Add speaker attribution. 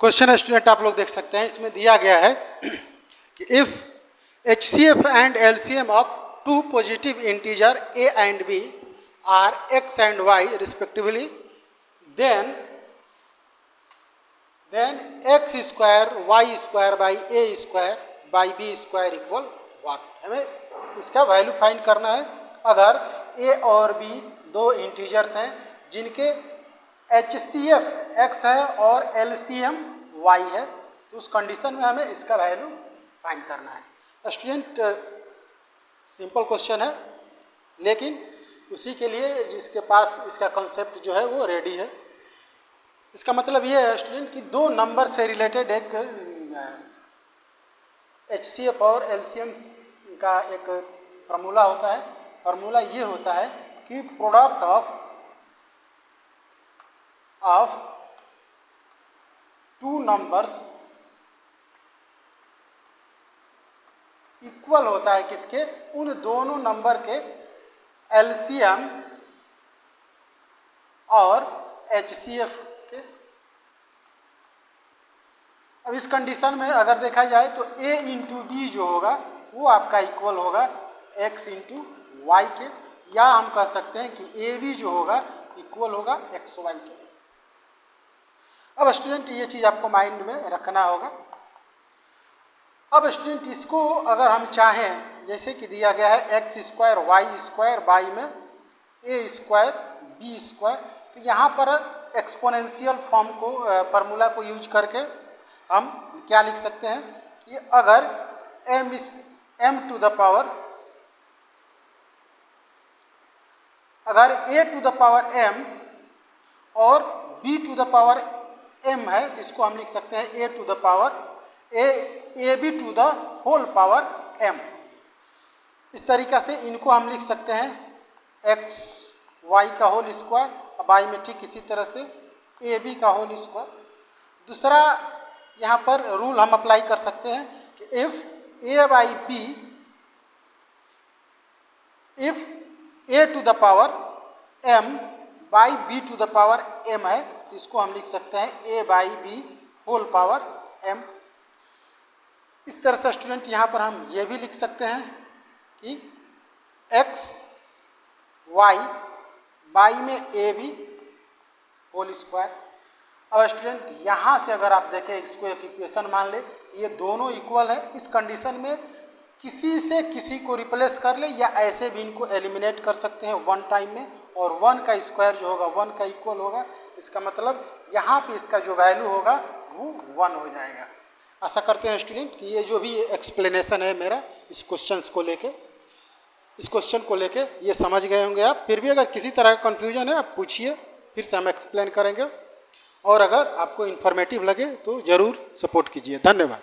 Speaker 1: Question student आप लोग देख सकते हैं, इसमें दिया गया है कि if HCF and LCM of two positive integer a and b are x and y respectively then x square y square by a square by b square equal 1। हमें इसका वैल्यू फाइंड करना है। अगर a और b दो integers हैं जिनके HCF x है और LCM y है, तो उस कंडीशन में हमें इसका वैल्यू फाइंड करना है। स्टूडेंट सिंपल क्वेश्चन है, लेकिन उसी के लिए जिसके पास इसका कॉन्सेप्ट जो है वो रेडी है। इसका मतलब ये है स्टूडेंट कि दो नंबर से रिलेटेड एक HCF और LCM का एक फार्मूला होता है। फार्मूला ये होता है कि product of two numbers equal होता है किसके, उन दोनों नंबर के LCM और HCF के। अब इस कंडीशन में अगर देखा जाए तो a इंटू बी जो होगा वो आपका इक्वल होगा x इंटू वाई के, या हम कह सकते हैं कि ए बी जो होगा इक्वल होगा एक्स वाई के। अब स्टूडेंट ये चीज़ आपको माइंड में रखना होगा। अब स्टूडेंट इसको अगर हम चाहें, जैसे कि दिया गया है x square y square by में a स्क्वायर बी स्क्वायर, तो यहाँ पर एक्सपोनेंशियल फॉर्म को फार्मूला को यूज करके हम क्या लिख सकते हैं कि अगर m टू द पावर, अगर a to the power m और b to the power m है, तो इसको हम लिख सकते हैं a to the power a b to the whole power m। इस तरीक़ा से इनको हम लिख सकते हैं x y का होल स्क्वायर, बाई में ठीक इसी तरह से a b का होल स्क्वायर। दूसरा यहाँ पर रूल हम अप्लाई कर सकते हैं कि if a by b, if a to the power m by b to the power m है, तो इसको हम लिख सकते हैं a by b whole power m। इस तरह से स्टूडेंट यहाँ पर हम ये भी लिख सकते हैं कि x y बाई में a b होल स्क्वायर। अब स्टूडेंट यहाँ से अगर आप देखें, इसको एक इक्वेशन मान ले कि ये दोनों इक्वल है, इस कंडीशन में किसी से किसी को रिप्लेस कर ले या ऐसे भी इनको एलिमिनेट कर सकते हैं वन टाइम में, और वन का स्क्वायर जो होगा वन का इक्वल होगा। इसका मतलब यहाँ पे इसका जो वैल्यू होगा वो वन हो जाएगा। आशा करते हैं स्टूडेंट कि ये जो भी एक्सप्लेनेशन है मेरा इस क्वेश्चन को लेके ये समझ गए होंगे आप। फिर भी अगर किसी तरह का कन्फ्यूजन है आप पूछिए, फिर से हम एक्सप्लेन करेंगे, और अगर आपको इन्फॉर्मेटिव लगे तो ज़रूर सपोर्ट कीजिए। धन्यवाद।